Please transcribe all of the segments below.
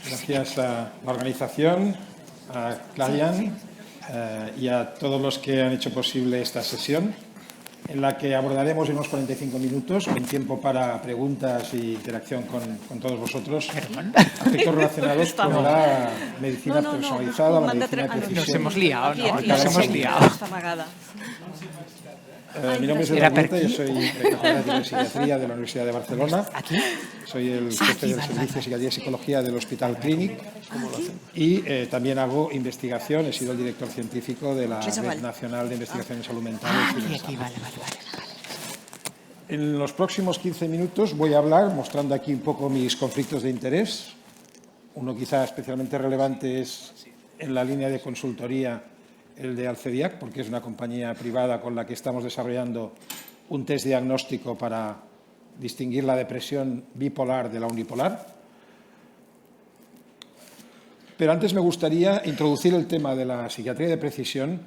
Gracias a la organización, a Clarian y a todos los que han hecho posible esta sesión, en la que abordaremos en unos 45 minutos, con tiempo para preguntas e interacción con todos vosotros, aspectos relacionados con la medicina personalizada, la medicina de precisión. Nos hemos liado, ¿no? Nos hemos liado. Mi nombre es Eduardo Huerta, yo soy catedrático de psiquiatría de la Universidad de Barcelona. Soy el jefe del Servicio de Psiquiatría y Psicología del Hospital Clínic y también hago investigación. He sido el director científico de la Red Nacional de Investigación en Salud Mental. En los próximos 15 minutos voy a hablar, mostrando aquí un poco mis conflictos de interés. Uno quizá especialmente relevante es en la línea de consultoría el de Alcediac, porque es una compañía privada con la que estamos desarrollando un test diagnóstico para distinguir la depresión bipolar de la unipolar. Pero antes me gustaría introducir el tema de la psiquiatría de precisión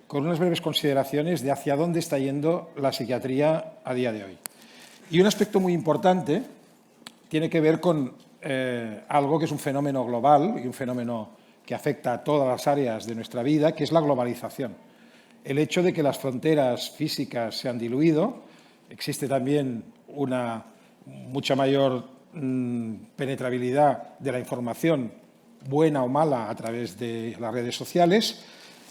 con unas breves consideraciones de hacia dónde está yendo la psiquiatría a día de hoy. Y un aspecto muy importante tiene que ver con algo que es un fenómeno global y un fenómeno que afecta a todas las áreas de nuestra vida, que es la globalización. El hecho de que las fronteras físicas se han diluido, existe también una mucha mayor penetrabilidad de la información, buena o mala, a través de las redes sociales,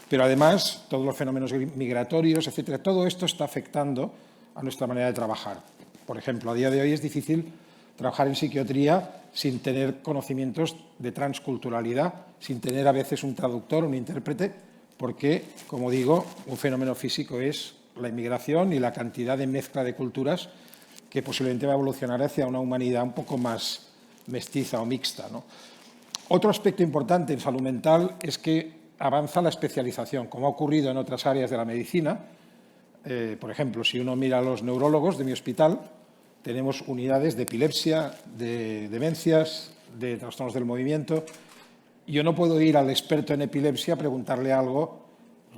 pero además todos los fenómenos migratorios, etcétera, todo esto está afectando a nuestra manera de trabajar. Por ejemplo, a día de hoy es difícil trabajar en psiquiatría sin tener conocimientos de transculturalidad, sin tener a veces un traductor, un intérprete, porque, como digo, un fenómeno físico es la inmigración y la cantidad de mezcla de culturas que posiblemente va a evolucionar hacia una humanidad un poco más mestiza o mixta, ¿no? Otro aspecto importante en salud mental es que avanza la especialización, como ha ocurrido en otras áreas de la medicina. Por ejemplo, si uno mira a los neurólogos de mi hospital, tenemos unidades de epilepsia, de demencias, de trastornos del movimiento. Yo no puedo ir al experto en epilepsia a preguntarle algo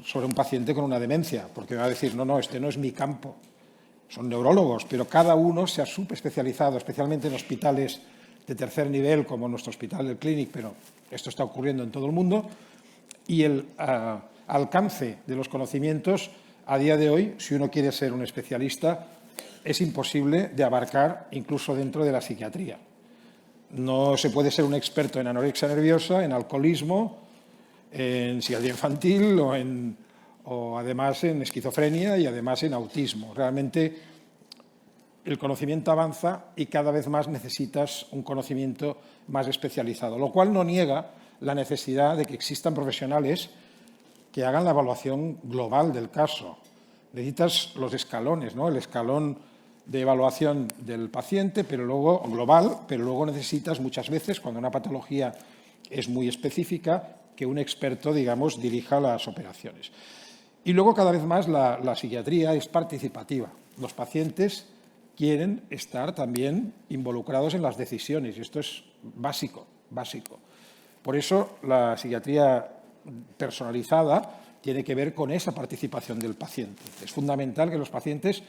sobre un paciente con una demencia, porque me va a decir, no, este no es mi campo. Son neurólogos, pero cada uno se ha subespecializado, especialmente en hospitales de tercer nivel, como nuestro hospital del Clínic, pero esto está ocurriendo en todo el mundo. Y el alcance de los conocimientos, a día de hoy, si uno quiere ser un especialista, es imposible de abarcar incluso dentro de la psiquiatría. No se puede ser un experto en anorexia nerviosa, en alcoholismo, en psiquiatría infantil o además en esquizofrenia y además en autismo. Realmente el conocimiento avanza y cada vez más necesitas un conocimiento más especializado, lo cual no niega la necesidad de que existan profesionales que hagan la evaluación global del caso. Necesitas los escalones, ¿no? El escalón de evaluación del paciente, pero luego global, pero luego necesitas muchas veces, cuando una patología es muy específica, que un experto, digamos, dirija las operaciones. Y luego, cada vez más, la psiquiatría es participativa. Los pacientes quieren estar también involucrados en las decisiones, y esto es básico. Por eso, la psiquiatría personalizada tiene que ver con esa participación del paciente. Es fundamental que los pacientes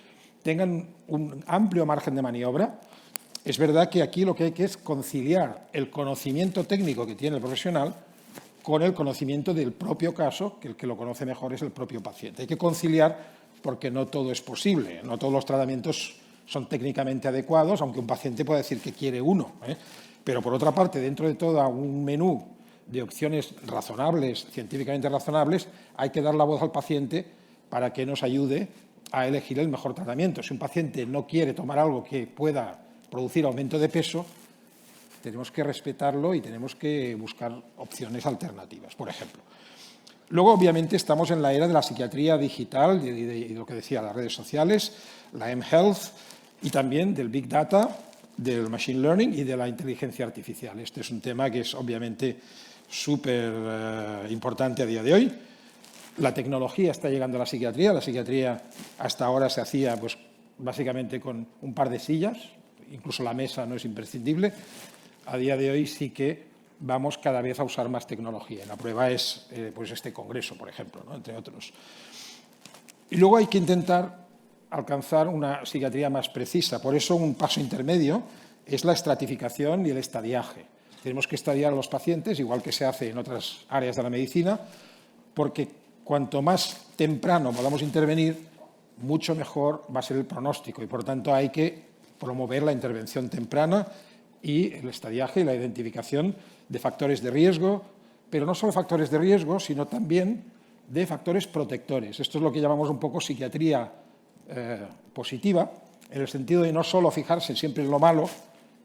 tengan un amplio margen de maniobra. Es verdad que aquí lo que hay que es conciliar el conocimiento técnico que tiene el profesional con el conocimiento del propio caso, que el que lo conoce mejor es el propio paciente. Hay que conciliar porque no todo es posible, no todos los tratamientos son técnicamente adecuados, aunque un paciente pueda decir que quiere uno, Pero, por otra parte, dentro de todo un menú de opciones razonables, científicamente razonables, hay que dar la voz al paciente para que nos ayude a elegir el mejor tratamiento. Si un paciente no quiere tomar algo que pueda producir aumento de peso, tenemos que respetarlo y tenemos que buscar opciones alternativas, por ejemplo. Luego, obviamente, estamos en la era de la psiquiatría digital y de lo que decía, las redes sociales, la mHealth y también del Big Data, del Machine Learning y de la inteligencia artificial. Este es un tema que es, obviamente, súper importante a día de hoy. La tecnología está llegando a la psiquiatría. La psiquiatría hasta ahora se hacía pues, básicamente con un par de sillas, incluso la mesa no es imprescindible. A día de hoy sí que vamos cada vez a usar más tecnología. La prueba es pues este congreso, por ejemplo, ¿no? Entre otros. Y luego hay que intentar alcanzar una psiquiatría más precisa. Por eso un paso intermedio es la estratificación y el estadiaje. Es Tenemos que estadiar a los pacientes, igual que se hace en otras áreas de la medicina, porque cuanto más temprano podamos intervenir, mucho mejor va a ser el pronóstico y, por tanto, hay que promover la intervención temprana y el estadiaje y la identificación de factores de riesgo, pero no solo factores de riesgo, sino también de factores protectores. Esto es lo que llamamos un poco psiquiatría positiva, en el sentido de no solo fijarse siempre en lo malo,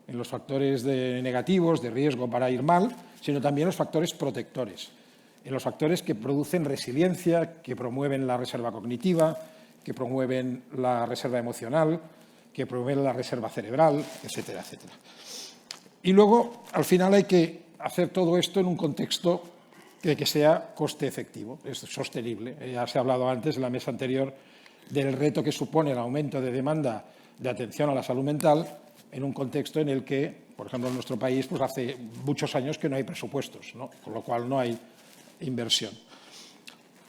en los factores negativos, de riesgo para ir mal, sino también los factores protectores, en los factores que producen resiliencia, que promueven la reserva cognitiva, que promueven la reserva emocional, que promueven la reserva cerebral, etcétera, etcétera. Y luego, al final, hay que hacer todo esto en un contexto que sea coste efectivo, es sostenible. Ya se ha hablado antes en la mesa anterior del reto que supone el aumento de demanda de atención a la salud mental en un contexto en el que, por ejemplo, en nuestro país, pues hace muchos años que no hay presupuestos, ¿no? Con lo cual no hay inversión.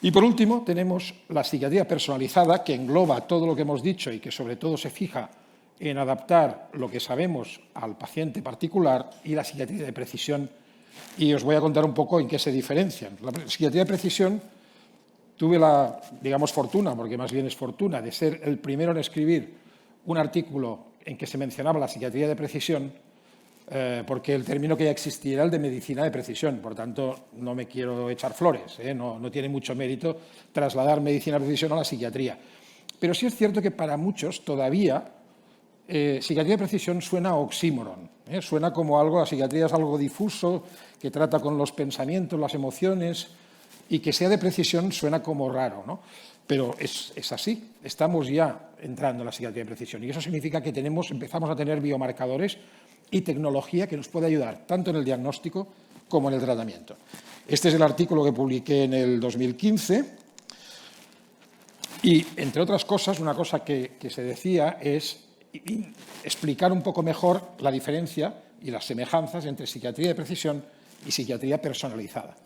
Y por último, tenemos la psiquiatría personalizada, que engloba todo lo que hemos dicho y que sobre todo se fija en adaptar lo que sabemos al paciente particular, y la psiquiatría de precisión. Y os voy a contar un poco en qué se diferencian. La psiquiatría de precisión, tuve la, digamos, fortuna, porque más bien es fortuna, de ser el primero en escribir un artículo en que se mencionaba la psiquiatría de precisión, porque el término que ya existía era el de medicina de precisión. Por tanto, no me quiero echar flores, no tiene mucho mérito trasladar medicina de precisión a la psiquiatría. Pero sí es cierto que para muchos todavía psiquiatría de precisión suena a oxímoron, suena como algo, la psiquiatría es algo difuso, que trata con los pensamientos, las emociones, y que sea de precisión suena como raro, ¿no? Pero es así, estamos ya entrando en la psiquiatría de precisión, y eso significa que empezamos a tener biomarcadores y tecnología que nos puede ayudar tanto en el diagnóstico como en el tratamiento. Este es el artículo que publiqué en el 2015 y, entre otras cosas, una cosa que se decía es explicar un poco mejor la diferencia y las semejanzas entre psiquiatría de precisión y psiquiatría personalizada.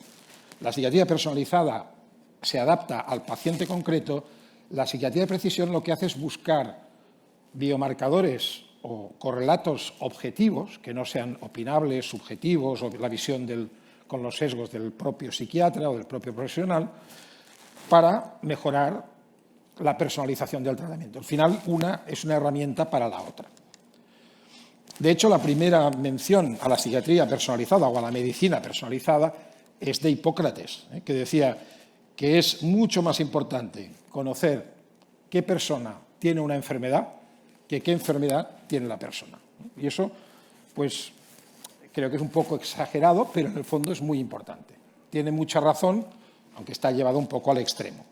La psiquiatría personalizada se adapta al paciente concreto. La psiquiatría de precisión lo que hace es buscar biomarcadores o correlatos objetivos, que no sean opinables, subjetivos, o la visión con los sesgos del propio psiquiatra o del propio profesional, para mejorar la personalización del tratamiento. Al final, una es una herramienta para la otra. De hecho, la primera mención a la psiquiatría personalizada o a la medicina personalizada es de Hipócrates, que decía que es mucho más importante conocer qué persona tiene una enfermedad que qué enfermedad tiene la persona. Y eso, pues, creo que es un poco exagerado, pero en el fondo es muy importante. Tiene mucha razón, aunque está llevado un poco al extremo.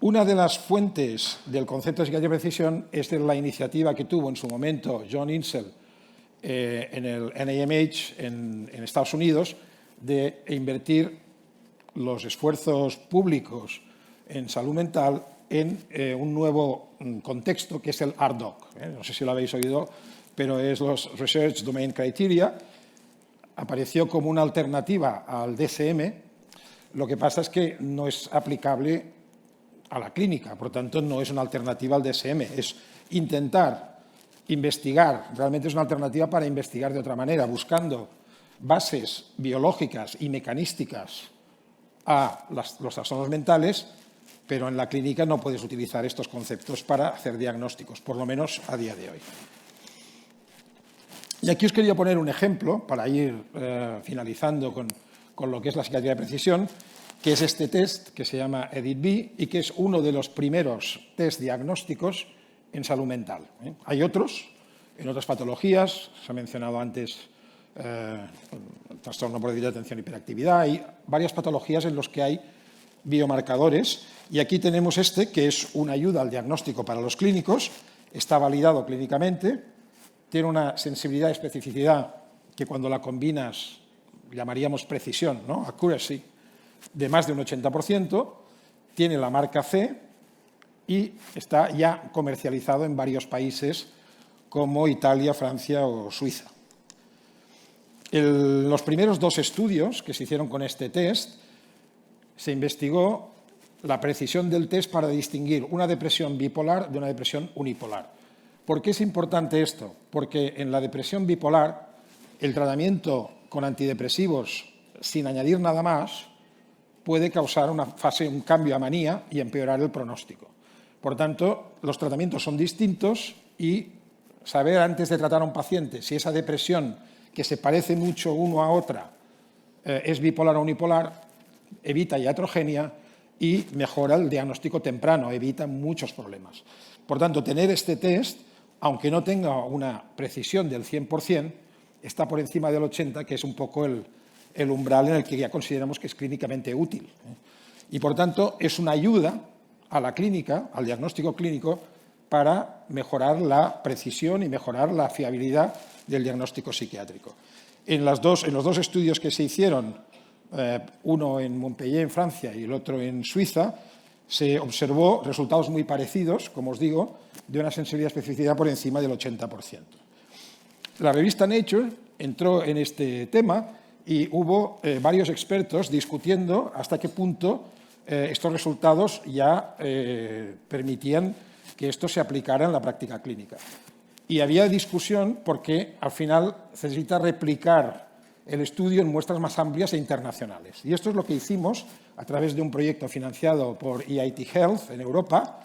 Una de las fuentes del concepto de psiquiatría de precisión es de la iniciativa que tuvo en su momento John Insel en el NIMH en Estados Unidos, de invertir los esfuerzos públicos en salud mental en un nuevo contexto, que es el RDoC. No sé si lo habéis oído, pero es los Research Domain Criteria. Apareció como una alternativa al DSM. Lo que pasa es que no es aplicable a la clínica, por tanto no es una alternativa al DSM, es intentar investigar, realmente es una alternativa para investigar de otra manera, buscando bases biológicas y mecanísticas a los trastornos mentales, pero en la clínica no puedes utilizar estos conceptos para hacer diagnósticos, por lo menos a día de hoy. Y aquí os quería poner un ejemplo para ir finalizando con lo que es la psiquiatría de precisión, que es este test que se llama EDIT-B y que es uno de los primeros test diagnósticos en salud mental. Hay otros, en otras patologías, se ha mencionado antes trastorno por déficit de atención y hiperactividad, hay varias patologías en las que hay biomarcadores, y aquí tenemos este, que es una ayuda al diagnóstico para los clínicos, está validado clínicamente, tiene una sensibilidad y especificidad que cuando la combinas llamaríamos precisión, ¿no? Accuracy, de más de un 80%, tiene la marca C y está ya comercializado en varios países como Italia, Francia o Suiza. Los primeros dos estudios que se hicieron con este test, se investigó la precisión del test para distinguir una depresión bipolar de una depresión unipolar. ¿Por qué es importante esto? Porque en la depresión bipolar, el tratamiento con antidepresivos sin añadir nada más puede causar un cambio a manía y empeorar el pronóstico. Por tanto, los tratamientos son distintos y saber antes de tratar a un paciente si esa depresión que se parece mucho uno a otra es bipolar o unipolar, evita iatrogenia y mejora el diagnóstico temprano, evita muchos problemas. Por tanto, tener este test, aunque no tenga una precisión del 100%, está por encima del 80%, que es un poco el umbral en el que ya consideramos que es clínicamente útil. Y, por tanto, es una ayuda a la clínica, al diagnóstico clínico, para mejorar la precisión y mejorar la fiabilidad del diagnóstico psiquiátrico. En los dos estudios que se hicieron, uno en Montpellier, en Francia, y el otro en Suiza, se observó resultados muy parecidos, como os digo, de una sensibilidad y especificidad por encima del 80%. La revista Nature entró en este tema y hubo varios expertos discutiendo hasta qué punto estos resultados ya permitían que esto se aplicara en la práctica clínica. Y había discusión porque al final se necesita replicar el estudio en muestras más amplias e internacionales. Y esto es lo que hicimos a través de un proyecto financiado por EIT Health en Europa,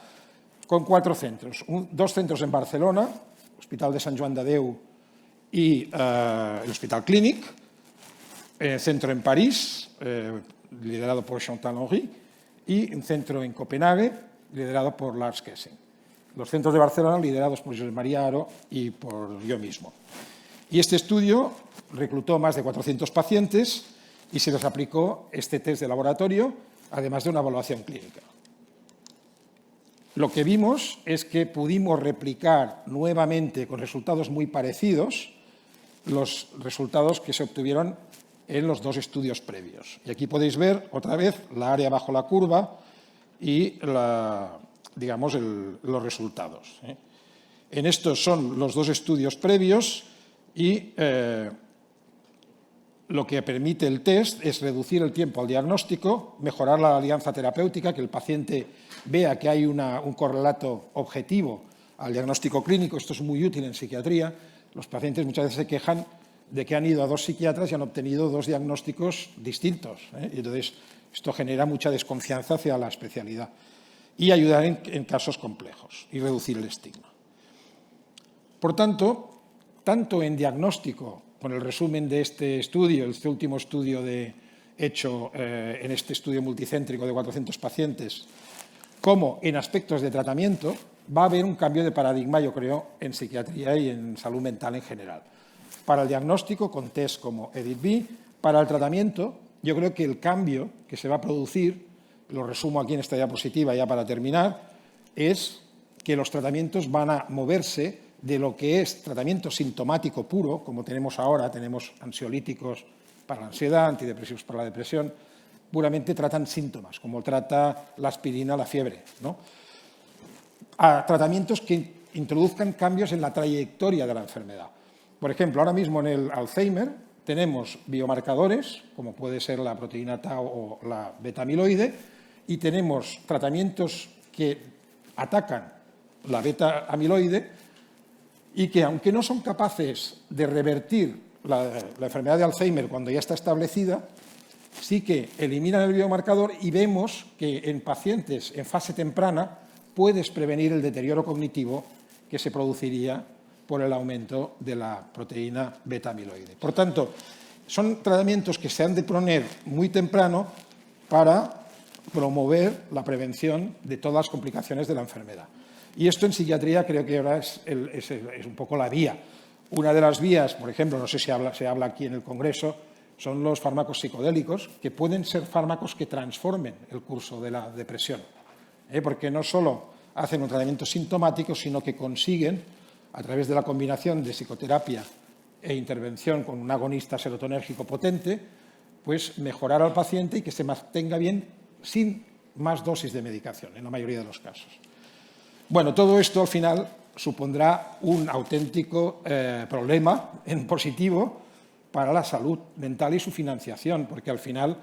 con 4 centros. 2 centros en Barcelona, Hospital de Sant Joan de Déu y el Hospital Clínic, centro en París, liderado por Chantal Henry, y un centro en Copenhague, liderado por Lars Kessing. Los centros de Barcelona liderados por José María Aro y por yo mismo. Y este estudio reclutó más de 400 pacientes y se les aplicó este test de laboratorio, además de una evaluación clínica. Lo que vimos es que pudimos replicar nuevamente, con resultados muy parecidos, los resultados que se obtuvieron en los 2 estudios previos. Y aquí podéis ver otra vez la área bajo la curva y los resultados. En estos son los 2 estudios previos y lo que permite el test es reducir el tiempo al diagnóstico, mejorar la alianza terapéutica, que el paciente vea que hay un correlato objetivo al diagnóstico clínico. Esto es muy útil en psiquiatría. Los pacientes muchas veces se quejan de que han ido a 2 psiquiatras y han obtenido 2 diagnósticos distintos. Y entonces, esto genera mucha desconfianza hacia la especialidad. Y ayudar en casos complejos y reducir el estigma. Por tanto, tanto en diagnóstico, con el resumen de este estudio, este último estudio hecho en este estudio multicéntrico de 400 pacientes, como en aspectos de tratamiento, va a haber un cambio de paradigma, yo creo, en psiquiatría y en salud mental en general. Para el diagnóstico, con test como EDIT-B, para el tratamiento, yo creo que el cambio que se va a producir, lo resumo aquí en esta diapositiva ya para terminar, es que los tratamientos van a moverse de lo que es tratamiento sintomático puro, como tenemos ahora, tenemos ansiolíticos para la ansiedad, antidepresivos para la depresión, puramente tratan síntomas, como trata la aspirina, la fiebre, ¿no? A tratamientos que introduzcan cambios en la trayectoria de la enfermedad. Por ejemplo, ahora mismo en el Alzheimer tenemos biomarcadores, como puede ser la proteína tau o la beta-amiloide, y tenemos tratamientos que atacan la beta-amiloide y que, aunque no son capaces de revertir la enfermedad de Alzheimer cuando ya está establecida, sí que eliminan el biomarcador y vemos que en pacientes en fase temprana puedes prevenir el deterioro cognitivo que se produciría por el aumento de la proteína beta-amiloide. Por tanto, son tratamientos que se han de poner muy temprano para promover la prevención de todas las complicaciones de la enfermedad. Y esto en psiquiatría creo que ahora es un poco la vía. Una de las vías, por ejemplo, no sé si se habla aquí en el Congreso, son los fármacos psicodélicos, que pueden ser fármacos que transformen el curso de la depresión, porque no solo hacen un tratamiento sintomático, sino que consiguen, a través de la combinación de psicoterapia e intervención con un agonista serotonérgico potente, pues mejorar al paciente y que se mantenga bien sin más dosis de medicación, en la mayoría de los casos. Bueno, todo esto al final supondrá un auténtico problema en positivo para la salud mental y su financiación, porque al final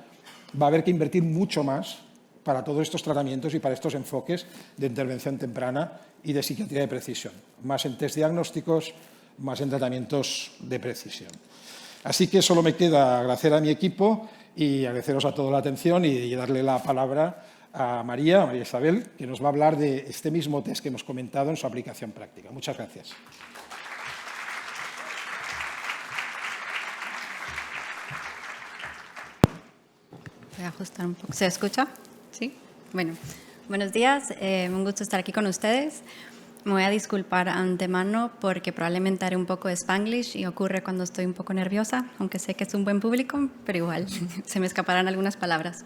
va a haber que invertir mucho más para todos estos tratamientos y para estos enfoques de intervención temprana y de psiquiatría de precisión. Más en test diagnósticos, más en tratamientos de precisión. Así que solo me queda agradecer a mi equipo y agradeceros a todos la atención y darle la palabra a María Isabel, que nos va a hablar de este mismo test que hemos comentado en su aplicación práctica. Muchas gracias. Voy a ajustar un poco. ¿Se escucha? Sí. Bueno, buenos días. Un gusto estar aquí con ustedes. Me voy a disculpar antemano porque probablemente haré un poco de Spanglish y ocurre cuando estoy un poco nerviosa, aunque sé que es un buen público, pero igual se me escaparán algunas palabras.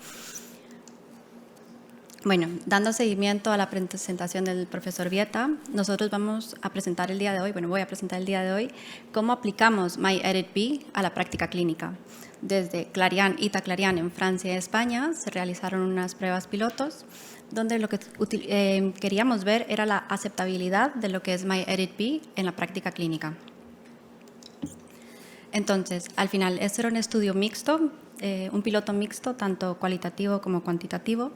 Bueno, dando seguimiento a la presentación del profesor Vieta, nosotros vamos a presentar el día de hoy, voy a presentar el día de hoy cómo aplicamos MyEditB a la práctica clínica. Desde Clariane, ITA Clariane en Francia y España se realizaron unas pruebas pilotos donde lo que queríamos ver era la aceptabilidad de lo que es MyEditB en la práctica clínica. Entonces, al final, este era un estudio mixto, un piloto mixto, tanto cualitativo como cuantitativo,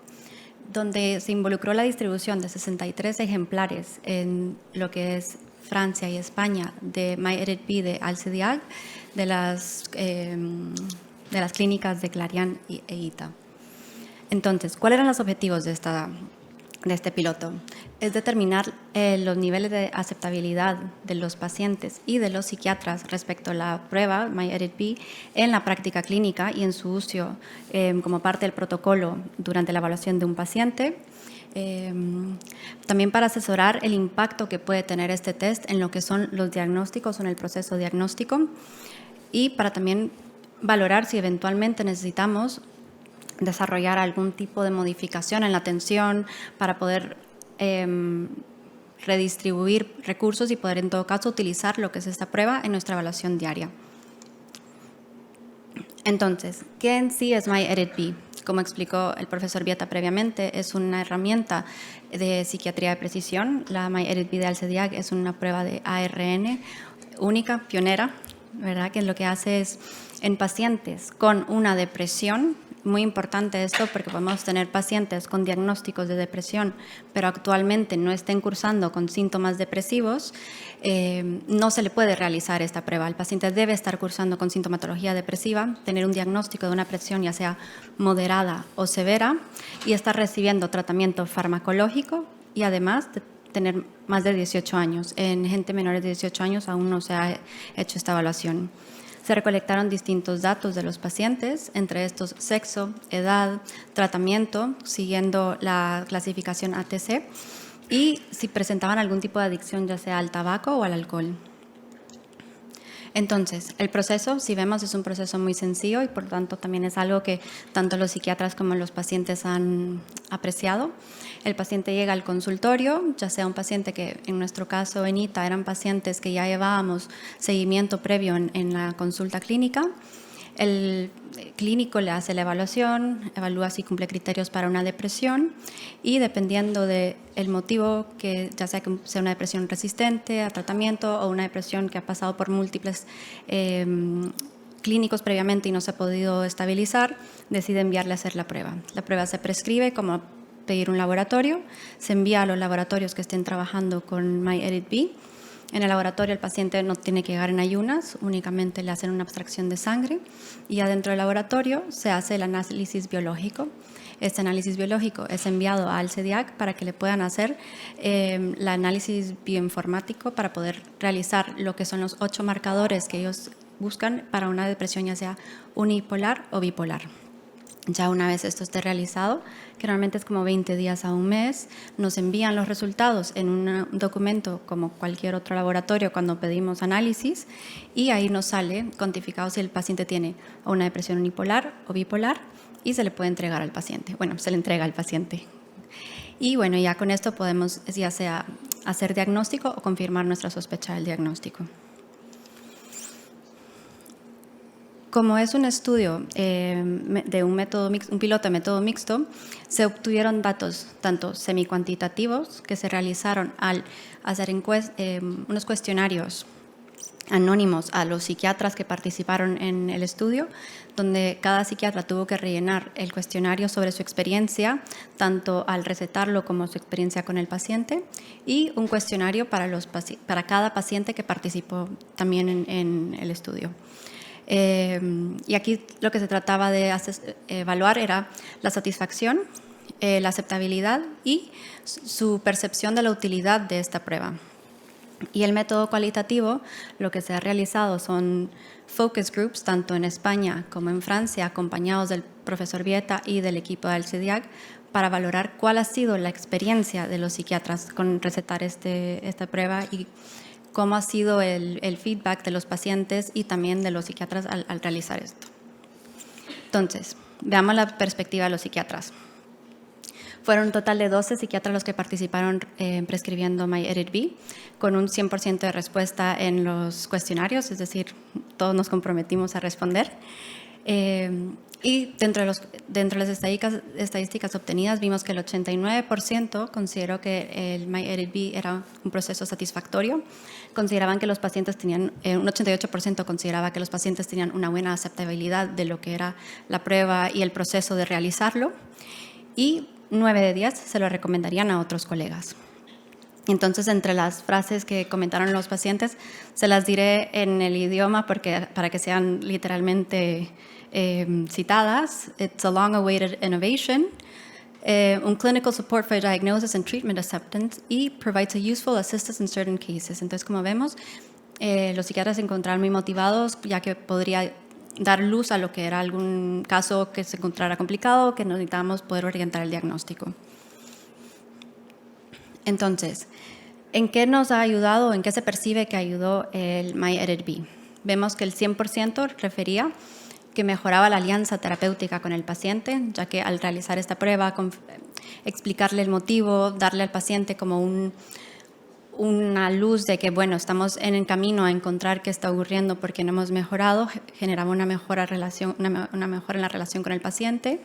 donde se involucró la distribución de 63 ejemplares en lo que es Francia y España de MyEditB de Alcediag, de las clínicas de Clariane e ITA. Entonces, ¿cuáles eran los objetivos de este piloto? Es determinar los niveles de aceptabilidad de los pacientes y de los psiquiatras respecto a la prueba MyEditB en la práctica clínica y en su uso como parte del protocolo durante la evaluación de un paciente. También para asesorar el impacto que puede tener este test en lo que son los diagnósticos o en el proceso diagnóstico y para también valorar si eventualmente necesitamos desarrollar algún tipo de modificación en la atención para poder redistribuir recursos y poder en todo caso utilizar lo que es esta prueba en nuestra evaluación diaria. Entonces, ¿qué en sí es MyEditB? Como explicó el profesor Vieta previamente, es una herramienta de psiquiatría de precisión. La MyEditB de Alcediag es una prueba de ARN única, pionera, ¿verdad? Que lo que hace es en pacientes con una depresión. Muy importante esto porque podemos tener pacientes con diagnósticos de depresión, pero actualmente no estén cursando con síntomas depresivos, no se le puede realizar esta prueba. El paciente debe estar cursando con sintomatología depresiva, tener un diagnóstico de una depresión ya sea moderada o severa y estar recibiendo tratamiento farmacológico y además de tener más de 18 años. En gente menores de 18 años aún no se ha hecho esta evaluación. Se recolectaron distintos datos de los pacientes, entre estos sexo, edad, tratamiento, siguiendo la clasificación ATC, y si presentaban algún tipo de adicción, ya sea al tabaco o al alcohol. Entonces, el proceso, si vemos, es un proceso muy sencillo y por lo tanto también es algo que tanto los psiquiatras como los pacientes han apreciado. El paciente llega al consultorio, ya sea un paciente que en nuestro caso en ITA eran pacientes que ya llevábamos seguimiento previo en la consulta clínica. El clínico le hace la evaluación, evalúa si cumple criterios para una depresión y dependiendo del motivo, que ya sea que sea una depresión resistente a tratamiento o una depresión que ha pasado por múltiples clínicos previamente y no se ha podido estabilizar, decide enviarle a hacer la prueba. La prueba se prescribe como pedir un laboratorio, se envía a los laboratorios que estén trabajando con MyEditB. En el laboratorio el paciente no tiene que llegar en ayunas, únicamente le hacen una abstracción de sangre y adentro del laboratorio se hace el análisis biológico. Este análisis biológico es enviado a Alcediag para que le puedan hacer el análisis bioinformático para poder realizar lo que son los 8 marcadores que ellos buscan para una depresión ya sea unipolar o bipolar. Ya una vez esto esté realizado, que normalmente es como 20 días a un mes, nos envían los resultados en un documento como cualquier otro laboratorio cuando pedimos análisis y ahí nos sale cuantificado si el paciente tiene una depresión unipolar o bipolar y se le puede entregar al paciente. Bueno, se le entrega al paciente. Y bueno, ya con esto podemos ya sea hacer diagnóstico o confirmar nuestra sospecha del diagnóstico. Como es un estudio de un piloto de método mixto, se obtuvieron datos tanto semicuantitativos que se realizaron al hacer unos cuestionarios anónimos a los psiquiatras que participaron en el estudio, donde cada psiquiatra tuvo que rellenar el cuestionario sobre su experiencia, tanto al recetarlo como su experiencia con el paciente, y un cuestionario para cada paciente que participó también en el estudio. Y aquí lo que se trataba de evaluar era la satisfacción, la aceptabilidad y su percepción de la utilidad de esta prueba. Y el método cualitativo, lo que se ha realizado son focus groups, tanto en España como en Francia, acompañados del profesor Vieta y del equipo del CIDIAC, para valorar cuál ha sido la experiencia de los psiquiatras con recetar esta prueba y cómo ha sido el feedback de los pacientes y también de los psiquiatras al realizar esto. Entonces, veamos la perspectiva de los psiquiatras. Fueron un total de 12 psiquiatras los que participaron prescribiendo MyEditB, con un 100% de respuesta en los cuestionarios, es decir, todos nos comprometimos a responder. Y dentro de las estadísticas obtenidas vimos que el 89% consideró que el MyEditB era un proceso satisfactorio. Consideraban que los pacientes tenían, un 88% consideraba que los pacientes tenían una buena aceptabilidad de lo que era la prueba y el proceso de realizarlo. Y 9 de 10 se lo recomendarían a otros colegas. Entonces, entre las frases que comentaron los pacientes, se las diré en el idioma para que sean literalmente citadas. It's a long-awaited innovation, un clinical support for diagnosis and treatment acceptance, y provides a useful assistance in certain cases. Entonces, como vemos, los psiquiatras se encontraron muy motivados, ya que podría dar luz a lo que era algún caso que se encontrara complicado, que necesitábamos poder orientar el diagnóstico. Entonces, ¿en qué nos ha ayudado, en qué se percibe que ayudó el MyEditB? Vemos que el 100% refería que mejoraba la alianza terapéutica con el paciente, ya que al realizar esta prueba, explicarle el motivo, darle al paciente como una luz de que, bueno, estamos en el camino a encontrar qué está ocurriendo porque no hemos mejorado, generaba una mejora en la relación con el paciente,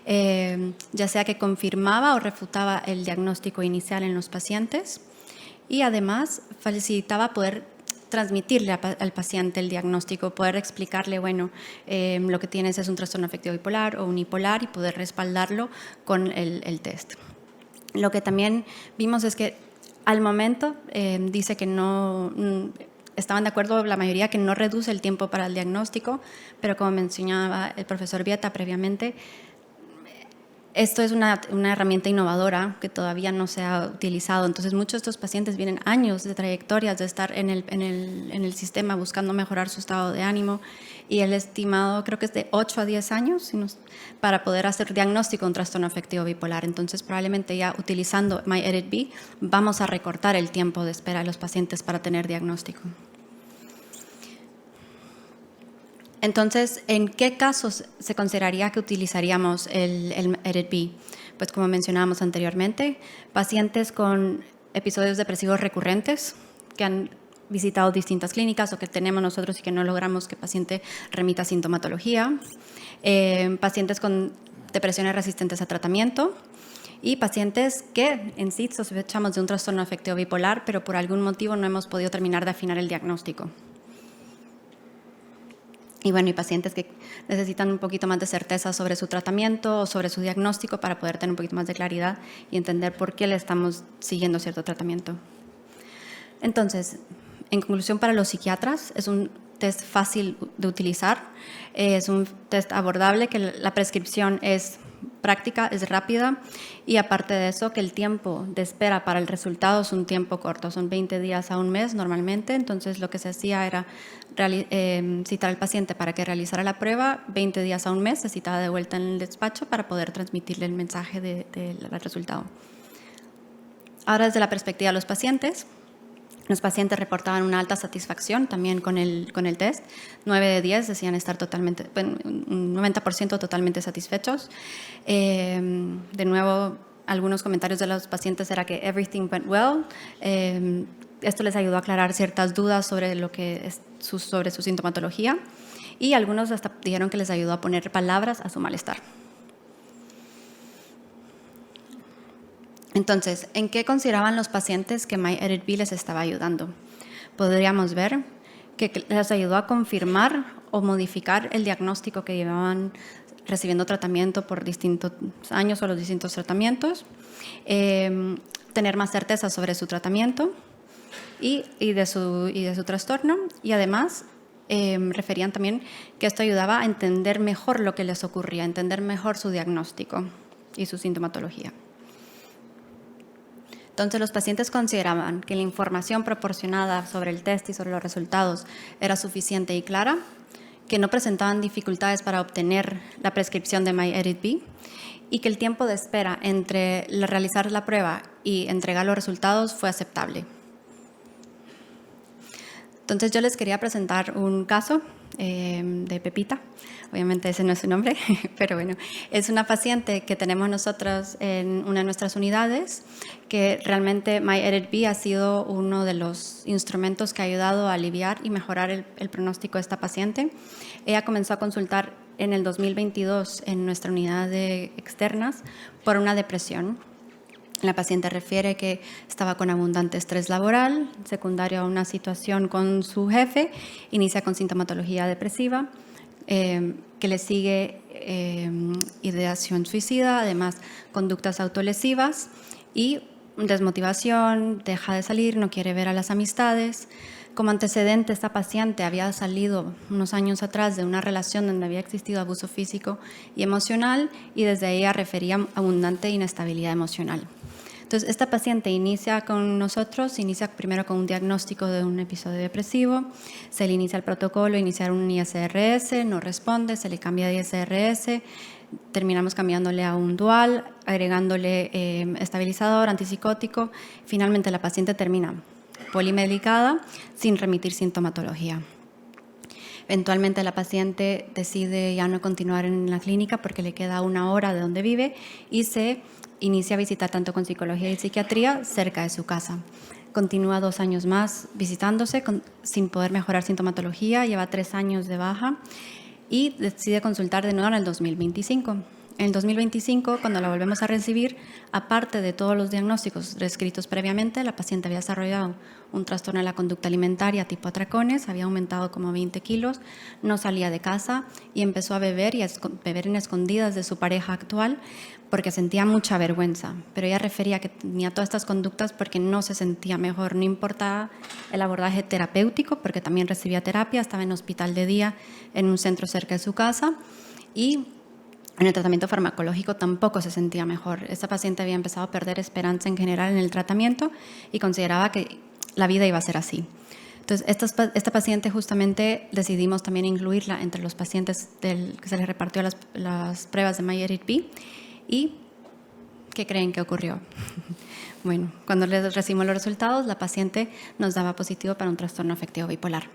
ya sea que confirmaba o refutaba el diagnóstico inicial en los pacientes, y además facilitaba poder transmitirle al paciente el diagnóstico, poder explicarle, bueno, lo que tienes es un trastorno afectivo bipolar o unipolar, y poder respaldarlo con el test. Lo que también vimos es que al momento dice que no estaban de acuerdo la mayoría que no reduce el tiempo para el diagnóstico, pero como mencionaba el profesor Vieta previamente, esto es una herramienta innovadora que todavía no se ha utilizado. Entonces, muchos de estos pacientes vienen años de trayectorias de estar en el sistema buscando mejorar su estado de ánimo, y el estimado creo que es de 8 a 10 años para poder hacer diagnóstico de un trastorno afectivo bipolar. Entonces, probablemente ya utilizando MyEditB vamos a recortar el tiempo de espera de los pacientes para tener diagnóstico. Entonces, ¿en qué casos se consideraría que utilizaríamos el EditB? Pues como mencionábamos anteriormente, pacientes con episodios depresivos recurrentes que han visitado distintas clínicas o que tenemos nosotros y que no logramos que el paciente remita sintomatología, pacientes con depresiones resistentes a tratamiento, y pacientes que en sí sospechamos de un trastorno afectivo bipolar, pero por algún motivo no hemos podido terminar de afinar el diagnóstico. Y bueno, y pacientes que necesitan un poquito más de certeza sobre su tratamiento o sobre su diagnóstico para poder tener un poquito más de claridad y entender por qué le estamos siguiendo cierto tratamiento. Entonces, en conclusión, para los psiquiatras es un test fácil de utilizar, es un test abordable, que la prescripción es práctica, es rápida, y aparte de eso, que el tiempo de espera para el resultado es un tiempo corto, son 20 días a un mes normalmente. Entonces, lo que se hacía era citar al paciente para que realizara la prueba, 20 días a un mes, se citaba de vuelta en el despacho para poder transmitirle el mensaje del resultado. Ahora, desde la perspectiva de los pacientes reportaban una alta satisfacción también con el test. 9 de 10 decían estar totalmente, un 90% totalmente satisfechos. De nuevo, algunos comentarios de los pacientes era que everything went well. Esto les ayudó a aclarar ciertas dudas sobre sobre su sintomatología, y algunos hasta dijeron que les ayudó a poner palabras a su malestar. Entonces, ¿en qué consideraban los pacientes que MyEditB les estaba ayudando? Podríamos ver que les ayudó a confirmar o modificar el diagnóstico que llevaban recibiendo tratamiento por distintos años o los distintos tratamientos, tener más certeza sobre su tratamiento y de su trastorno, y además referían también que esto ayudaba a entender mejor lo que les ocurría, a entender mejor su diagnóstico y su sintomatología. Entonces, los pacientes consideraban que la información proporcionada sobre el test y sobre los resultados era suficiente y clara, que no presentaban dificultades para obtener la prescripción de MyEDIT-B y que el tiempo de espera entre realizar la prueba y entregar los resultados fue aceptable. Entonces, yo les quería presentar un caso de Pepita. Obviamente ese no es su nombre, pero bueno, es una paciente que tenemos nosotros en una de nuestras unidades, que realmente MyEDIT-B ha sido uno de los instrumentos que ha ayudado a aliviar y mejorar el pronóstico de esta paciente. Ella comenzó a consultar en el 2022 en nuestra unidad de externas por una depresión. La paciente refiere que estaba con abundante estrés laboral, secundario a una situación con su jefe, inicia con sintomatología depresiva, que le sigue ideación suicida, además conductas autolesivas y desmotivación, deja de salir, no quiere ver a las amistades. Como antecedente, esta paciente había salido unos años atrás de una relación donde había existido abuso físico y emocional, y desde ella refería abundante inestabilidad emocional. Entonces, esta paciente inicia con nosotros, inicia primero con un diagnóstico de un episodio depresivo, se le inicia el protocolo, iniciar un ISRS, no responde, se le cambia de ISRS, terminamos cambiándole a un dual, agregándole estabilizador, antipsicótico. Finalmente, la paciente termina polimedicada sin remitir sintomatología. Eventualmente la paciente decide ya no continuar en la clínica porque le queda 1 hora de donde vive y se inicia a visitar tanto con psicología y psiquiatría cerca de su casa. Continúa 2 años más visitándose sin poder mejorar sintomatología, lleva 3 años de baja y decide consultar de nuevo en el 2025. En el 2025, cuando la volvemos a recibir, aparte de todos los diagnósticos descritos previamente, la paciente había desarrollado un trastorno de la conducta alimentaria tipo atracones, había aumentado como 20 kilos, no salía de casa y empezó a beber beber en escondidas de su pareja actual porque sentía mucha vergüenza. Pero ella refería que tenía todas estas conductas porque no se sentía mejor, no importaba el abordaje terapéutico, porque también recibía terapia, estaba en hospital de día en un centro cerca de su casa y en el tratamiento farmacológico tampoco se sentía mejor. Esta paciente había empezado a perder esperanza en general en el tratamiento y consideraba que la vida iba a ser así. Entonces, esta paciente justamente decidimos también incluirla entre los pacientes que se les repartió las pruebas de MyEDIT-B. ¿Y qué creen que ocurrió? Bueno, cuando les recibimos los resultados, la paciente nos daba positivo para un trastorno afectivo bipolar.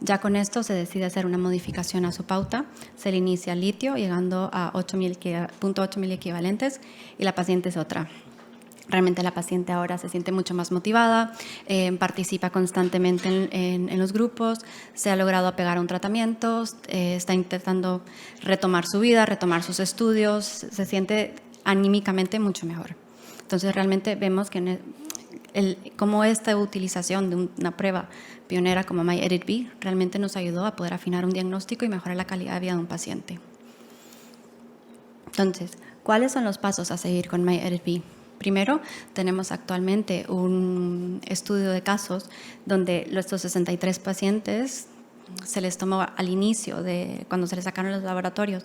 Ya con esto se decide hacer una modificación a su pauta, se le inicia litio llegando a 0.8 mil equivalentes y la paciente es otra. Realmente la paciente ahora se siente mucho más motivada, participa constantemente en los grupos, se ha logrado apegar a un tratamiento, está intentando retomar su vida, retomar sus estudios, se siente anímicamente mucho mejor. Entonces realmente vemos que cómo esta utilización de una prueba pionera como MyEDIT-B realmente nos ayudó a poder afinar un diagnóstico y mejorar la calidad de vida de un paciente. Entonces, ¿cuáles son los pasos a seguir con MyEDIT-B? Primero, tenemos actualmente un estudio de casos donde estos 63 pacientes se les tomó al inicio, cuando se les sacaron los laboratorios,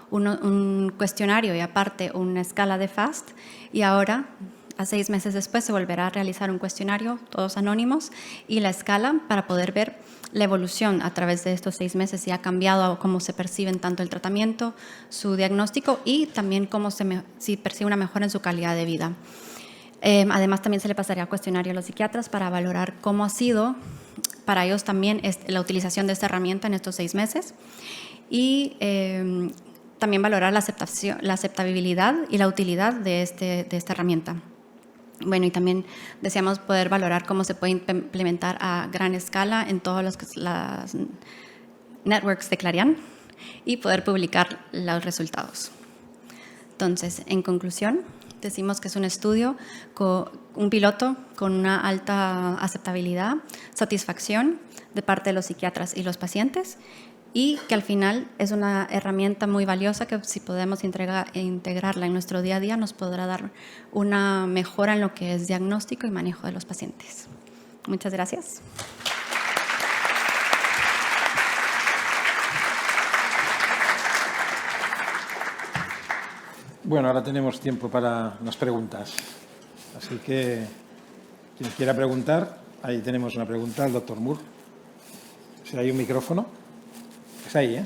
un cuestionario y aparte una escala de FAST, y ahora, a 6 meses después, se volverá a realizar un cuestionario, todos anónimos, y la escala para poder ver la evolución a través de estos 6 meses, si ha cambiado cómo se perciben tanto el tratamiento, su diagnóstico y también si percibe una mejora en su calidad de vida. Además, también se le pasaría cuestionario a los psiquiatras para valorar cómo ha sido para ellos también la utilización de esta herramienta en estos 6 meses y también valorar la aceptabilidad y la utilidad de esta herramienta. Bueno, y también deseamos poder valorar cómo se puede implementar a gran escala en todas las networks de Clariane y poder publicar los resultados. Entonces, en conclusión, decimos que es un estudio, un piloto con una alta aceptabilidad, satisfacción de parte de los psiquiatras y los pacientes, y que al final es una herramienta muy valiosa que si podemos integrarla en nuestro día a día nos podrá dar una mejora en lo que es diagnóstico y manejo de los pacientes. Muchas gracias. Bueno, ahora tenemos tiempo para las preguntas. Así que quien quiera preguntar, ahí tenemos una pregunta al doctor Moore. Si hay un micrófono. Es ahí, ¿eh?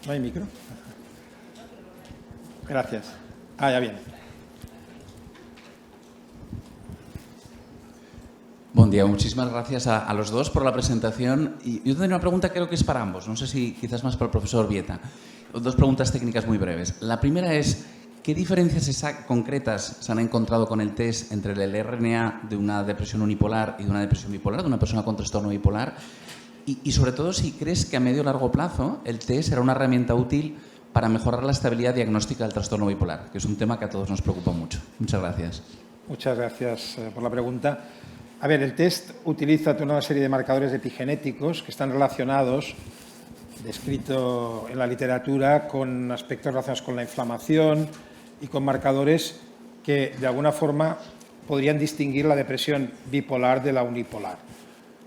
¿No hay micro? Gracias. Ya viene. Buen día, muchísimas gracias a los dos por la presentación. Y yo tendría una pregunta que creo que es para ambos, no sé si quizás más para el profesor Vieta. Dos preguntas técnicas muy breves. La primera es, ¿qué diferencias concretas se han encontrado con el test entre el RNA de una depresión unipolar y de una depresión bipolar, de una persona con trastorno bipolar? Y sobre todo, si crees que a medio o largo plazo el test será una herramienta útil para mejorar la estabilidad diagnóstica del trastorno bipolar, que es un tema que a todos nos preocupa mucho. Muchas gracias. Muchas gracias por la pregunta. A ver, el test utiliza toda una serie de marcadores epigenéticos que están relacionados, descrito en la literatura, con aspectos relacionados con la inflamación y con marcadores que, de alguna forma, podrían distinguir la depresión bipolar de la unipolar.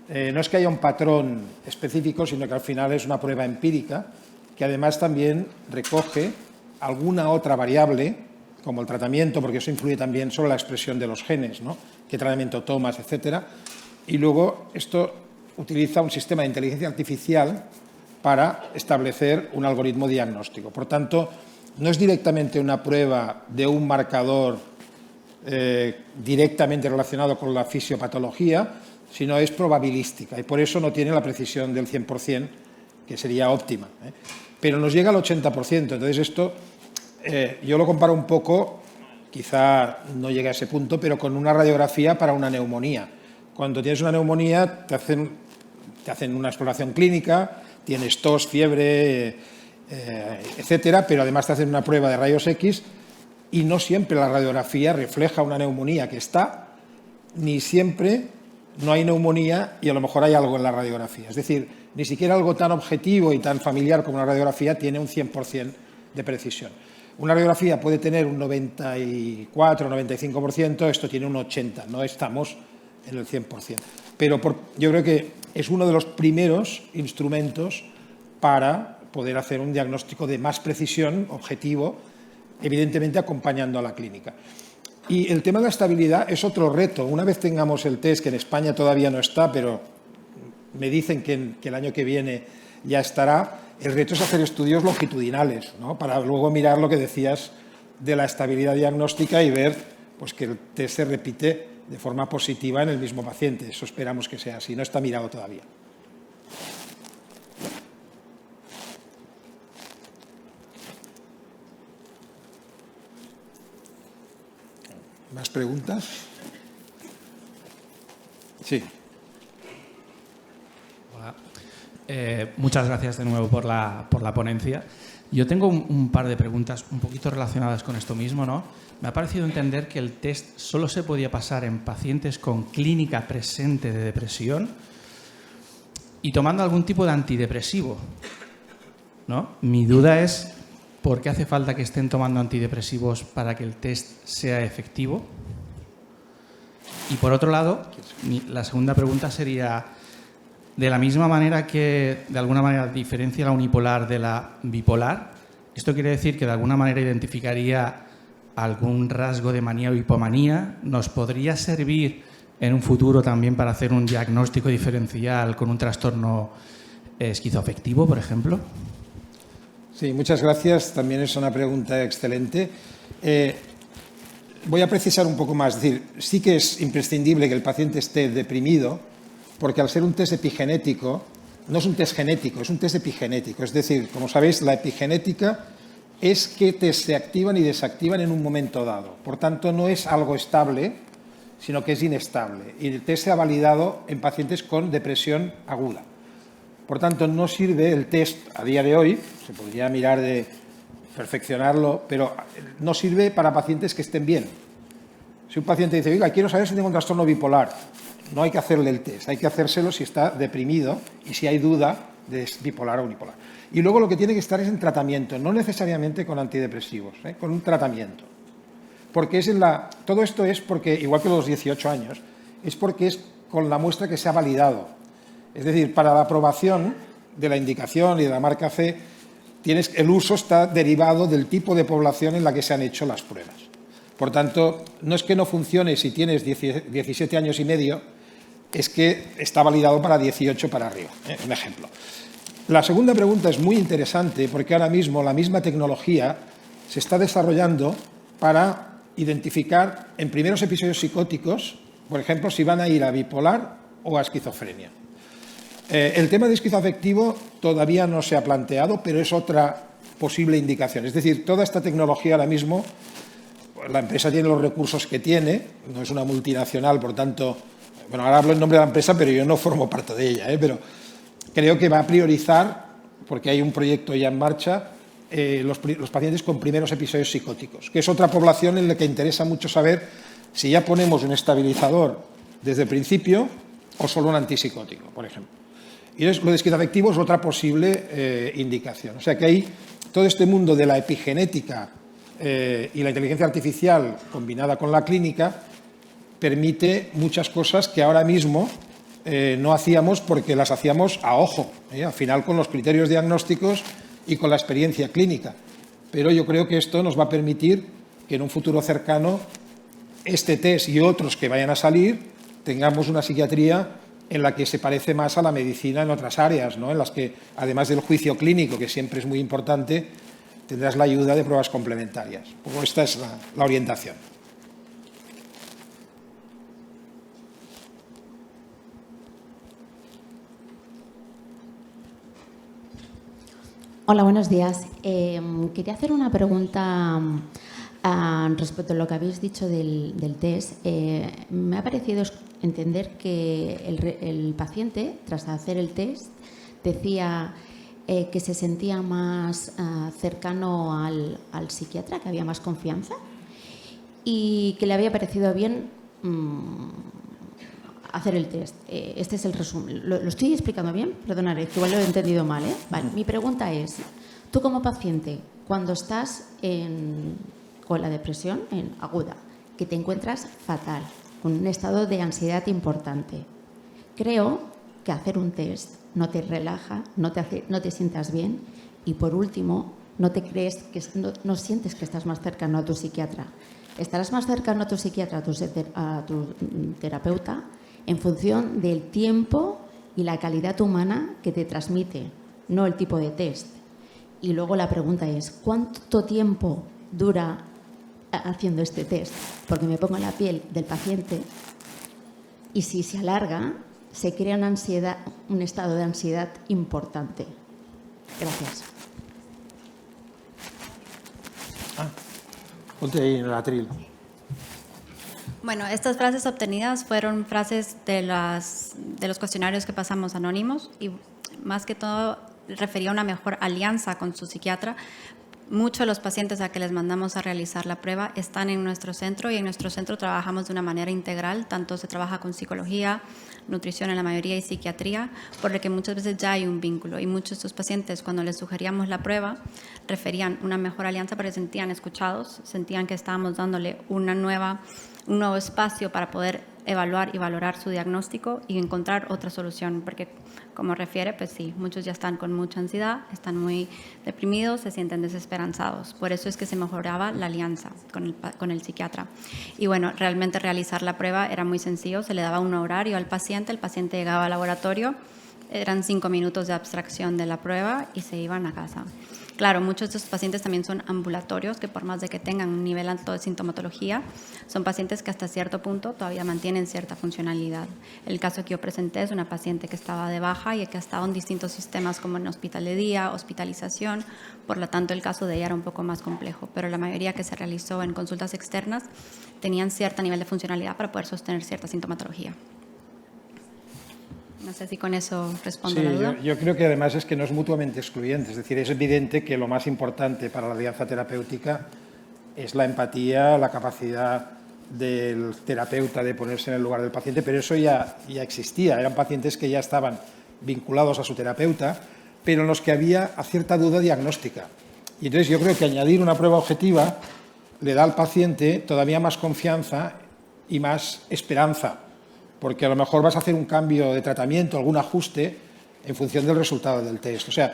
No es que haya un patrón específico, sino que al final es una prueba empírica que además también recoge alguna otra variable, como el tratamiento, porque eso influye también sobre la expresión de los genes, ¿no? Qué tratamiento tomas, etcétera. Y luego esto utiliza un sistema de inteligencia artificial para establecer un algoritmo diagnóstico. Por tanto, no es directamente una prueba de un marcador directamente relacionado con la fisiopatología, sino es probabilística y por eso no tiene la precisión del 100%, que sería óptima, ¿eh? Pero nos llega al 80%. Entonces esto yo lo comparo un poco, quizá no llegue a ese punto, pero con una radiografía para una neumonía. Cuando tienes una neumonía te hacen una exploración clínica, tienes tos, fiebre, etcétera, pero además te hacen una prueba de rayos X y no siempre la radiografía refleja una neumonía que está, ni siempre no hay neumonía y a lo mejor hay algo en la radiografía. Es decir, ni siquiera algo tan objetivo y tan familiar como una radiografía tiene un 100% de precisión. Una radiografía puede tener un 94 o 95%, esto tiene un 80%, no estamos en el 100%. Pero yo creo que es uno de los primeros instrumentos para poder hacer un diagnóstico de más precisión, objetivo, evidentemente acompañando a la clínica. Y el tema de la estabilidad es otro reto. Una vez tengamos el test, que en España todavía no está, pero me dicen que el año que viene ya estará, el reto es hacer estudios longitudinales, ¿no? Para luego mirar lo que decías de la estabilidad diagnóstica y ver pues, que el test se repite de forma positiva en el mismo paciente. Eso esperamos que sea así. No está mirado todavía. ¿Más preguntas? Sí. Hola. Muchas gracias de nuevo por la ponencia. Yo tengo un par de preguntas un poquito relacionadas con esto mismo, ¿no? Me ha parecido entender que el test solo se podía pasar en pacientes con clínica presente de depresión y tomando algún tipo de antidepresivo, ¿no? Mi duda es, ¿por qué hace falta que estén tomando antidepresivos para que el test sea efectivo? Y por otro lado, la segunda pregunta sería, de la misma manera que de alguna manera diferencia la unipolar de la bipolar, ¿esto quiere decir que de alguna manera identificaría algún rasgo de manía o hipomanía? ¿Nos podría servir en un futuro también para hacer un diagnóstico diferencial con un trastorno esquizoafectivo, por ejemplo? Sí, muchas gracias. También es una pregunta excelente. Voy a precisar un poco más. Es decir, sí que es imprescindible que el paciente esté deprimido, porque al ser un test epigenético, no es un test genético, es un test epigenético. Es decir, como sabéis, la epigenética es qué test se activan y desactivan en un momento dado. Por tanto, no es algo estable, sino que es inestable. Y el test se ha validado en pacientes con depresión aguda. Por tanto, no sirve el test a día de hoy, se podría mirar de perfeccionarlo, pero no sirve para pacientes que estén bien. Si un paciente dice, oiga, quiero saber si tengo un trastorno bipolar, no hay que hacerle el test, hay que hacérselo si está deprimido y si hay duda de bipolar o unipolar. Y luego lo que tiene que estar es en tratamiento, no necesariamente con antidepresivos, con un tratamiento. Porque todo esto es porque, igual que los 18 años, es porque es con la muestra que se ha validado. Es decir, para la aprobación de la indicación y de la marca C, el uso está derivado del tipo de población en la que se han hecho las pruebas. Por tanto, no es que no funcione si tienes 17 años y medio, es que está validado para 18 para arriba, un ejemplo. La segunda pregunta es muy interesante porque ahora mismo la misma tecnología se está desarrollando para identificar en primeros episodios psicóticos, por ejemplo, si van a ir a bipolar o a esquizofrenia. El tema de esquizoafectivo todavía no se ha planteado, pero es otra posible indicación. Es decir, toda esta tecnología ahora mismo, la empresa tiene los recursos que tiene, no es una multinacional, por tanto, bueno, ahora hablo en nombre de la empresa, pero yo no formo parte de ella, pero creo que va a priorizar, porque hay un proyecto ya en marcha, los pacientes con primeros episodios psicóticos, que es otra población en la que interesa mucho saber si ya ponemos un estabilizador desde el principio o solo un antipsicótico, por ejemplo. Y lo de esquizoafectivo es otra posible indicación. O sea que ahí todo este mundo de la epigenética y la inteligencia artificial combinada con la clínica permite muchas cosas que ahora mismo no hacíamos porque las hacíamos a ojo, al final con los criterios diagnósticos y con la experiencia clínica. Pero yo creo que esto nos va a permitir que en un futuro cercano este test y otros que vayan a salir tengamos una psiquiatría en la que se parece más a la medicina en otras áreas, ¿no? En las que, además del juicio clínico, que siempre es muy importante, tendrás la ayuda de pruebas complementarias. Pues esta es la orientación. Hola, buenos días. Quería hacer una pregunta respecto a lo que habéis dicho del test. Me ha parecido entender que el paciente, tras hacer el test, decía que se sentía más cercano al psiquiatra, que había más confianza y que le había parecido bien hacer el test. Este es el resumen. ¿Lo estoy explicando bien? Perdonaré, que igual lo he entendido mal, ¿eh? Vale. Mi pregunta es, tú como paciente, cuando estás con la depresión aguda, que te encuentras fatal, con un estado de ansiedad importante, creo que hacer un test no te relaja, no te sientas bien y, por último, no sientes que estás más cercano a tu psiquiatra. Estarás más cercano a tu psiquiatra, a tu terapeuta, en función del tiempo y la calidad humana que te transmite, no el tipo de test. Y luego la pregunta es, ¿cuánto tiempo dura haciendo este test? Porque me pongo en la piel del paciente y si se alarga, se crea un estado de ansiedad importante. Gracias. Ponte ahí en el atril. Bueno, estas frases obtenidas fueron frases de los cuestionarios que pasamos anónimos y más que todo refería a una mejor alianza con su psiquiatra. Muchos de los pacientes a que les mandamos a realizar la prueba están en nuestro centro y en nuestro centro trabajamos de una manera integral, tanto se trabaja con psicología, nutrición en la mayoría y psiquiatría, por lo que muchas veces ya hay un vínculo y muchos de estos pacientes cuando les sugeríamos la prueba referían una mejor alianza porque se sentían escuchados, sentían que estábamos dándole un nuevo espacio para poder evaluar y valorar su diagnóstico y encontrar otra solución, porque como refiere, pues sí, muchos ya están con mucha ansiedad, están muy deprimidos, se sienten desesperanzados. Por eso es que se mejoraba la alianza con el psiquiatra. Y bueno, realmente realizar la prueba era muy sencillo, se le daba un horario al paciente, el paciente llegaba al laboratorio, Eran 5 minutos de abstracción de la prueba y se iban a casa. Claro, muchos de estos pacientes también son ambulatorios, que por más de que tengan un nivel alto de sintomatología, son pacientes que hasta cierto punto todavía mantienen cierta funcionalidad. El caso que yo presenté es una paciente que estaba de baja y que ha estado en distintos sistemas como en hospital de día, hospitalización, por lo tanto el caso de ella era un poco más complejo, pero la mayoría que se realizó en consultas externas tenían cierto nivel de funcionalidad para poder sostener cierta sintomatología. No sé si con eso respondo Sí, la duda. yo creo que además es que no es mutuamente excluyente. Es decir, es evidente que lo más importante para la alianza terapéutica es la empatía, la capacidad del terapeuta de ponerse en el lugar del paciente, pero eso ya existía. Eran pacientes que ya estaban vinculados a su terapeuta, pero en los que había cierta duda diagnóstica. Y entonces yo creo que añadir una prueba objetiva le da al paciente todavía más confianza y más esperanza, porque a lo mejor vas a hacer un cambio de tratamiento, algún ajuste en función del resultado del test. O sea,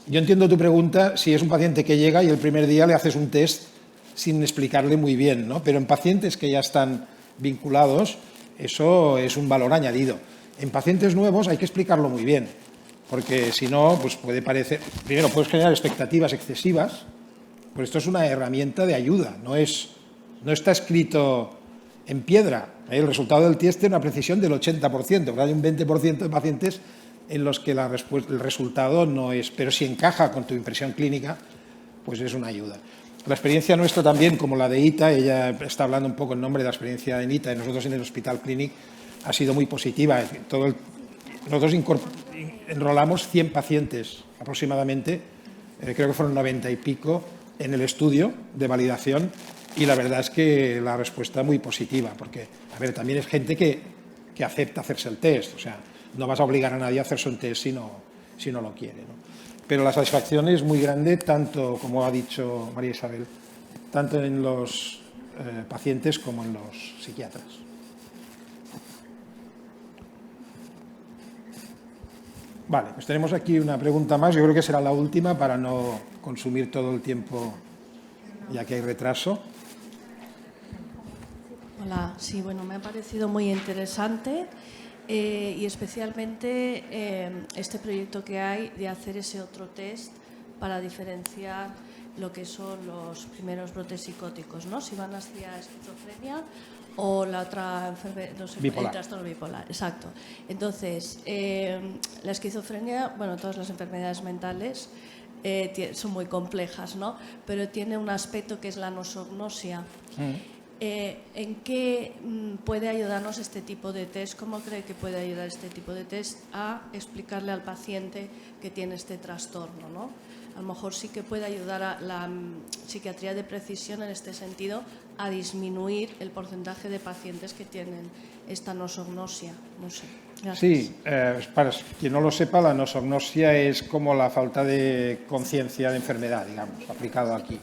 yo entiendo tu pregunta si es un paciente que llega y el primer día le haces un test sin explicarle muy bien, ¿no? Pero en pacientes que ya están vinculados, eso es un valor añadido. En pacientes nuevos hay que explicarlo muy bien, porque si no, pues puede parecer... Primero, puedes generar expectativas excesivas, pero esto es una herramienta de ayuda, no está escrito en piedra. El resultado del test tiene una precisión del 80%, porque hay un 20% de pacientes en los que el resultado no es, pero si encaja con tu impresión clínica, pues es una ayuda. La experiencia nuestra también, como la de ITA, ella está hablando un poco en nombre de la experiencia en ITA y nosotros en el Hospital Clínic, ha sido muy positiva. Nosotros enrolamos 100 pacientes aproximadamente, creo que fueron 90 y pico en el estudio de validación, y la verdad es que la respuesta es muy positiva, porque, a ver, también es gente que acepta hacerse el test, o sea, no vas a obligar a nadie a hacerse un test si no lo quiere, ¿no? Pero la satisfacción es muy grande, tanto, como ha dicho María Isabel, tanto en los pacientes como en los psiquiatras. Vale, pues tenemos aquí una pregunta más, yo creo que será la última para no consumir todo el tiempo, ya que hay retraso. Hola, sí, bueno, me ha parecido muy interesante y especialmente este proyecto que hay de hacer ese otro test para diferenciar lo que son los primeros brotes psicóticos, ¿no? Si van hacia esquizofrenia o la otra enfermedad, no sé, el trastorno bipolar, exacto. Entonces, la esquizofrenia, bueno, todas las enfermedades mentales son muy complejas, ¿no? Pero tiene un aspecto que es la nosognosia. ¿En qué puede ayudarnos este tipo de test? ¿Cómo cree que puede ayudar este tipo de test a explicarle al paciente que tiene este trastorno, ¿no? A lo mejor sí que puede ayudar a la psiquiatría de precisión en este sentido a disminuir el porcentaje de pacientes que tienen esta nosognosia. No sé. Gracias. Sí, para quien no lo sepa, la nosognosia es como la falta de conciencia de enfermedad, digamos, aplicado aquí.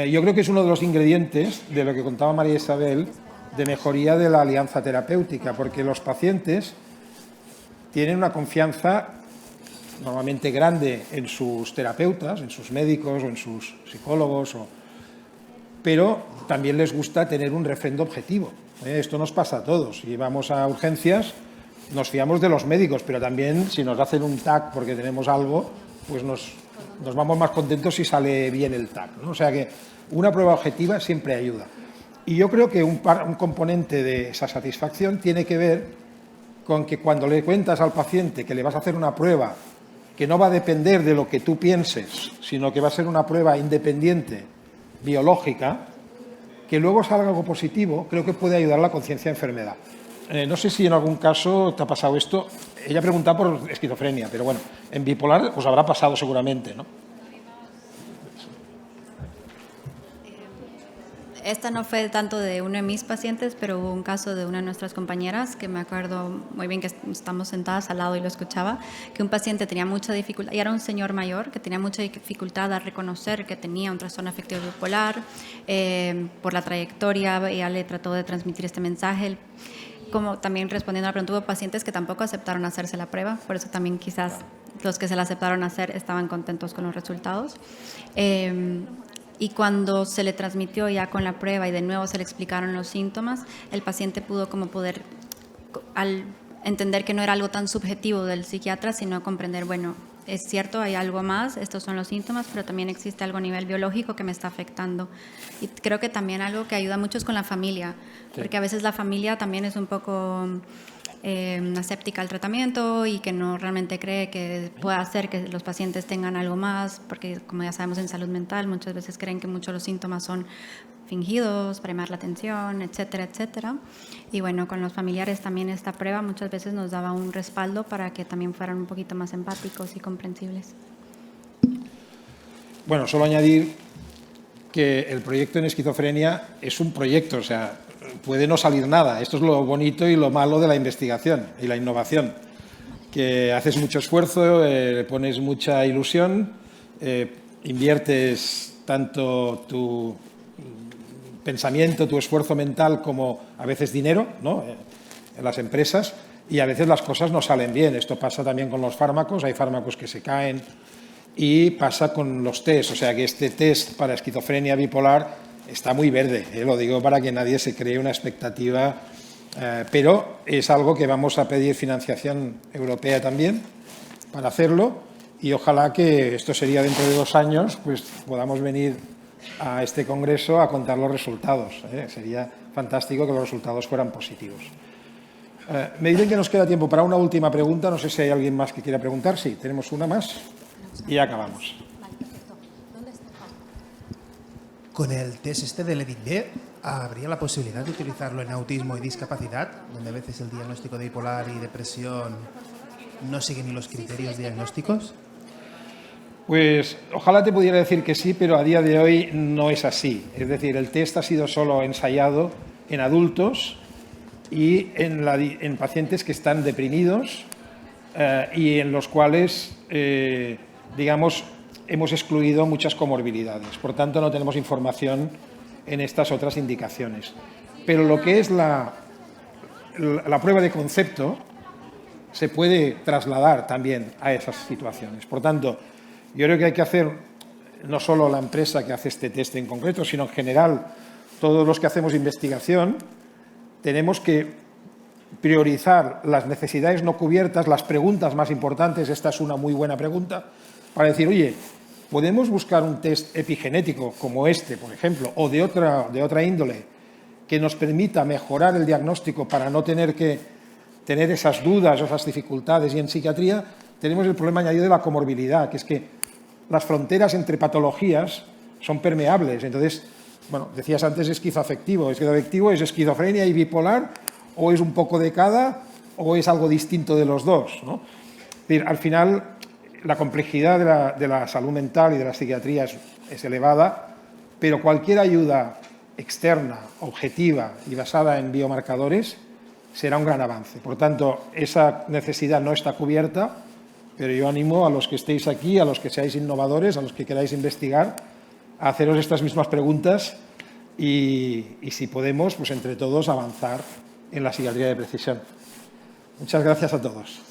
Yo creo que es uno de los ingredientes de lo que contaba María Isabel de mejoría de la alianza terapéutica, porque los pacientes tienen una confianza normalmente grande en sus terapeutas, en sus médicos o en sus psicólogos, pero también les gusta tener un refrendo objetivo. Esto nos pasa a todos. Si vamos a urgencias, nos fiamos de los médicos, pero también si nos hacen un TAC porque tenemos algo, pues nos vamos más contentos si sale bien el TAC, ¿no? O sea que una prueba objetiva siempre ayuda. Y yo creo que un componente de esa satisfacción tiene que ver con que cuando le cuentas al paciente que le vas a hacer una prueba que no va a depender de lo que tú pienses, sino que va a ser una prueba independiente, biológica, que luego salga algo positivo, creo que puede ayudar a la conciencia de enfermedad. No sé si en algún caso te ha pasado esto. Ella preguntaba por esquizofrenia, pero bueno, en bipolar os habrá pasado seguramente, ¿no? Esta no fue tanto de uno de mis pacientes, pero hubo un caso de una de nuestras compañeras, que me acuerdo muy bien que estamos sentadas al lado y lo escuchaba, que un paciente tenía mucha dificultad, y era un señor mayor, que tenía mucha dificultad a reconocer que tenía un trastorno afectivo bipolar. Por la trayectoria, ella le trató de transmitir este mensaje. Como también respondiendo a la pregunta, hubo pacientes que tampoco aceptaron hacerse la prueba, por eso también quizás los que se la aceptaron hacer estaban contentos con los resultados. Y cuando se le transmitió ya con la prueba y de nuevo se le explicaron los síntomas, el paciente pudo como poder, al entender que no era algo tan subjetivo del psiquiatra, sino comprender, bueno, es cierto, hay algo más, estos son los síntomas, pero también existe algo a nivel biológico que me está afectando. Y creo que también algo que ayuda mucho es con la familia, porque a veces la familia también es un poco escéptica al tratamiento y que no realmente cree que pueda hacer que los pacientes tengan algo más, porque como ya sabemos en salud mental muchas veces creen que muchos de los síntomas son fingidos, para llamar la atención, etcétera, etcétera. Y bueno, con los familiares también esta prueba muchas veces nos daba un respaldo para que también fueran un poquito más empáticos y comprensibles. Bueno, solo añadir que el proyecto en esquizofrenia es un proyecto, o sea, puede no salir nada. Esto es lo bonito y lo malo de la investigación y la innovación, que haces mucho esfuerzo, pones mucha ilusión, inviertes tanto tu pensamiento, tu esfuerzo mental como a veces dinero, ¿no?, en las empresas, y a veces las cosas no salen bien. Esto pasa también con los fármacos, hay fármacos que se caen, y pasa con los test, o sea que este test para esquizofrenia bipolar está muy verde, lo digo para que nadie se cree una expectativa, pero es algo que vamos a pedir financiación europea también para hacerlo, y ojalá que esto sería dentro de 2 años, pues podamos venir a este congreso a contar los resultados. Sería fantástico que los resultados fueran positivos. Me dicen que nos queda tiempo para una última pregunta, no sé si hay alguien más que quiera preguntar. Sí, tenemos una más y ya acabamos. Con el test este del EDIC-B, ¿habría la posibilidad de utilizarlo en autismo y discapacidad, donde a veces el diagnóstico de bipolar y depresión no sigue ni los criterios diagnósticos? Pues ojalá te pudiera decir que sí, pero a día de hoy no es así. Es decir, el test ha sido solo ensayado en adultos y en pacientes que están deprimidos y en los cuales, digamos, hemos excluido muchas comorbilidades. Por tanto, no tenemos información en estas otras indicaciones. Pero lo que es la prueba de concepto se puede trasladar también a esas situaciones. Por tanto, yo creo que hay que hacer, no solo la empresa que hace este test en concreto, sino en general todos los que hacemos investigación, tenemos que priorizar las necesidades no cubiertas, las preguntas más importantes. Esta es una muy buena pregunta, para decir, oye, ¿podemos buscar un test epigenético como este, por ejemplo, o de otra índole, que nos permita mejorar el diagnóstico para no tener que tener esas dudas o esas dificultades? Y en psiquiatría tenemos el problema añadido de la comorbilidad, que es que las fronteras entre patologías son permeables. Entonces, bueno, decías antes esquizoafectivo. Esquizoafectivo es esquizofrenia y bipolar, o es un poco de cada, o es algo distinto de los dos, ¿no? Es decir, al final, la complejidad de la salud mental y de la psiquiatría es elevada, pero cualquier ayuda externa, objetiva y basada en biomarcadores será un gran avance. Por tanto, esa necesidad no está cubierta, pero yo animo a los que estéis aquí, a los que seáis innovadores, a los que queráis investigar, a haceros estas mismas preguntas y si podemos, pues entre todos avanzar en la psiquiatría de precisión. Muchas gracias a todos.